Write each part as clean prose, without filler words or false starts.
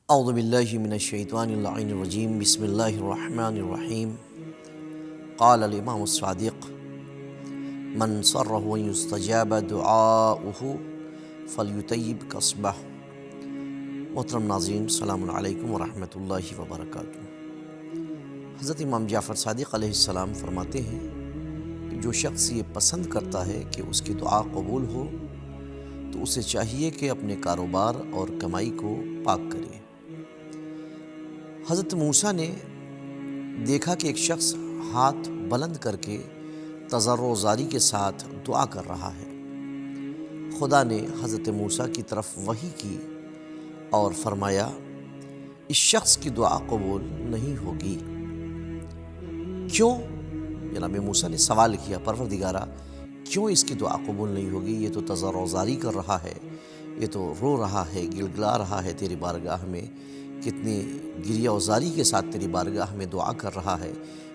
اعوذ باللہ من الشیطان اللعین الرجیم بسم اللہ الرحمن الرحیم قال الامام الصادق من سرہ ان یستجاب دعاؤہ فلیطیب کسبہ۔ محترم ناظرین، السلام علیکم ورحمۃ اللہ وبرکاتہ۔ حضرت امام جعفر صادق علیہ السلام فرماتے ہیں کہ جو شخص یہ پسند کرتا ہے کہ اس کی دعا قبول ہو تو اسے چاہیے کہ اپنے کاروبار اور کمائی کو پاک کرے۔ حضرت موسیٰ نے دیکھا کہ ایک شخص ہاتھ بلند کر کے تضرع و زاری کے ساتھ دعا کر رہا ہے۔ خدا نے حضرت موسیٰ کی طرف وحی کی اور فرمایا اس شخص کی دعا قبول نہیں ہوگی۔ کیوں؟ جناب موسیٰ نے سوال کیا، پروردگارا کیوں اس کی دعا قبول نہیں ہوگی؟ یہ تو تضرع و زاری کر رہا ہے، یہ تو رو رہا ہے، گڑگڑا رہا ہے تیری بارگاہ میں، کتنی گریہ و زاری کے ساتھ تیری بارگاہ میں دعا کر رہا ہے،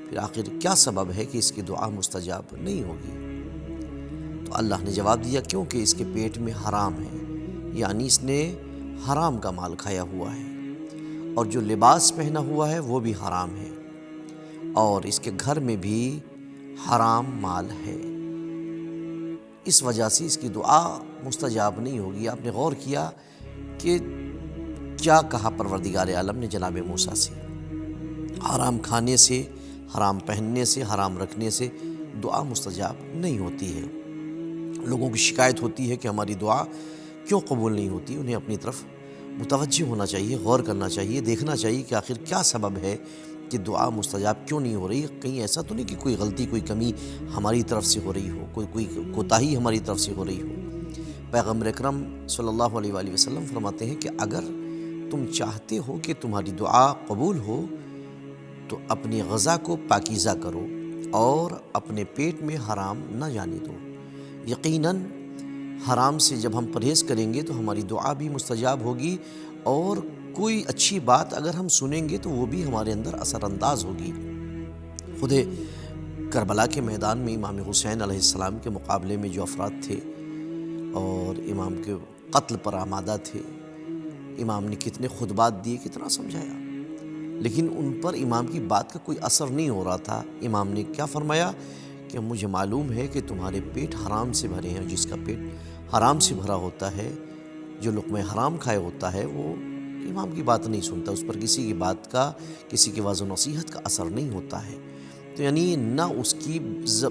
پھر آخر کیا سبب ہے کہ اس کی دعا مستجاب نہیں ہوگی؟ تو اللہ نے جواب دیا کیونکہ اس کے پیٹ میں حرام ہے، یعنی اس نے حرام کا مال کھایا ہوا ہے، اور جو لباس پہنا ہوا ہے وہ بھی حرام ہے، اور اس کے گھر میں بھی حرام مال ہے، اس وجہ سے اس کی دعا مستجاب نہیں ہوگی۔ آپ نے غور کیا کہ کیا کہا پروردگار عالم نے جناب موسیٰ سے؟ حرام کھانے سے، حرام پہننے سے، حرام رکھنے سے دعا مستجاب نہیں ہوتی ہے۔ لوگوں کی شکایت ہوتی ہے کہ ہماری دعا کیوں قبول نہیں ہوتی۔ انہیں اپنی طرف متوجہ ہونا چاہیے، غور کرنا چاہیے، دیکھنا چاہیے کہ آخر کیا سبب ہے کہ دعا مستجاب کیوں نہیں ہو رہی۔ کہیں ایسا تو نہیں کہ کوئی غلطی، کوئی کمی ہماری طرف سے ہو رہی ہو، کوئی کوتاہی ہماری طرف سے ہو رہی ہو۔ پیغمبر اکرم صلی اللہ علیہ وآلہ وسلم فرماتے ہیں کہ اگر تم چاہتے ہو کہ تمہاری دعا قبول ہو تو اپنی غذا کو پاکیزہ کرو اور اپنے پیٹ میں حرام نہ جانے دو۔ یقیناً حرام سے جب ہم پرہیز کریں گے تو ہماری دعا بھی مستجاب ہوگی، اور کوئی اچھی بات اگر ہم سنیں گے تو وہ بھی ہمارے اندر اثر انداز ہوگی۔ خود کربلا کے میدان میں امام حسین علیہ السلام کے مقابلے میں جو افراد تھے اور امام کے قتل پر آمادہ تھے، امام نے کتنے خطبات دیے، کتنا سمجھایا، لیکن ان پر امام کی بات کا کوئی اثر نہیں ہو رہا تھا۔ امام نے کیا فرمایا کہ مجھے معلوم ہے کہ تمہارے پیٹ حرام سے بھرے ہیں، جس کا پیٹ حرام سے بھرا ہوتا ہے، جو لقمہ حرام کھائے ہوتا ہے، وہ امام کی بات نہیں سنتا، اس پر کسی کی بات کا، کسی کی واعظ و نصیحت کا اثر نہیں ہوتا ہے۔ تو یعنی نہ اس کی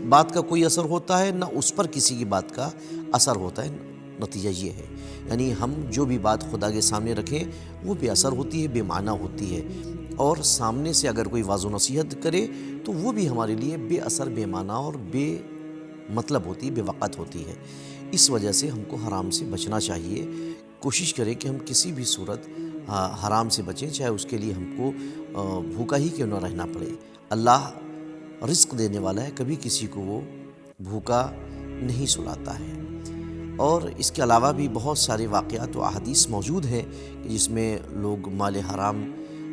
بات کا کوئی اثر ہوتا ہے، نہ اس پر کسی کی بات کا اثر ہوتا ہے۔ نتیجہ یہ ہے، یعنی ہم جو بھی بات خدا کے سامنے رکھیں وہ بے اثر ہوتی ہے، بے معنی ہوتی ہے، اور سامنے سے اگر کوئی واعظ و نصیحت کرے تو وہ بھی ہمارے لیے بے اثر، بے معنی اور بے مطلب ہوتی ہے، بے وقت ہوتی ہے۔ اس وجہ سے ہم کو حرام سے بچنا چاہیے۔ کوشش کریں کہ ہم کسی بھی صورت حرام سے بچیں، چاہے اس کے لیے ہم کو بھوکا ہی کیوں نہ رہنا پڑے۔ اللہ رزق دینے والا ہے، کبھی کسی کو وہ بھوکا نہیں سلاتا ہے۔ اور اس کے علاوہ بھی بہت سارے واقعات و احادیث موجود ہیں کہ جس میں لوگ مال حرام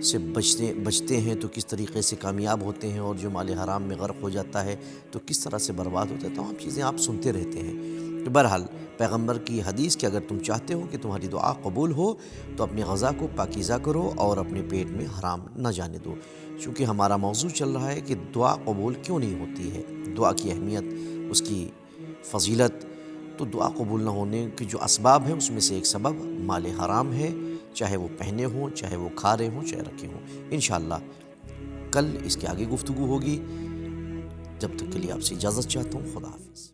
سے بچتے ہیں تو کس طریقے سے کامیاب ہوتے ہیں، اور جو مال حرام میں غرق ہو جاتا ہے تو کس طرح سے برباد ہوتا ہے۔ تمام چیزیں آپ سنتے رہتے ہیں۔ تو بہرحال پیغمبر کی حدیث کہ اگر تم چاہتے ہو کہ تمہاری دعا قبول ہو تو اپنی غذا کو پاکیزہ کرو اور اپنے پیٹ میں حرام نہ جانے دو۔ چونکہ ہمارا موضوع چل رہا ہے کہ دعا قبول کیوں نہیں ہوتی ہے، دعا کی اہمیت، اس کی فضیلت۔ تو دعا قبول نہ ہونے کے جو اسباب ہیں اس میں سے ایک سبب مال حرام ہے، چاہے وہ پہنے ہوں، چاہے وہ کھا رہے ہوں، چاہے رکھے ہوں۔ انشاءاللہ کل اس کے آگے گفتگو ہوگی۔ جب تک کے لیے آپ سے اجازت چاہتا ہوں، خدا حافظ۔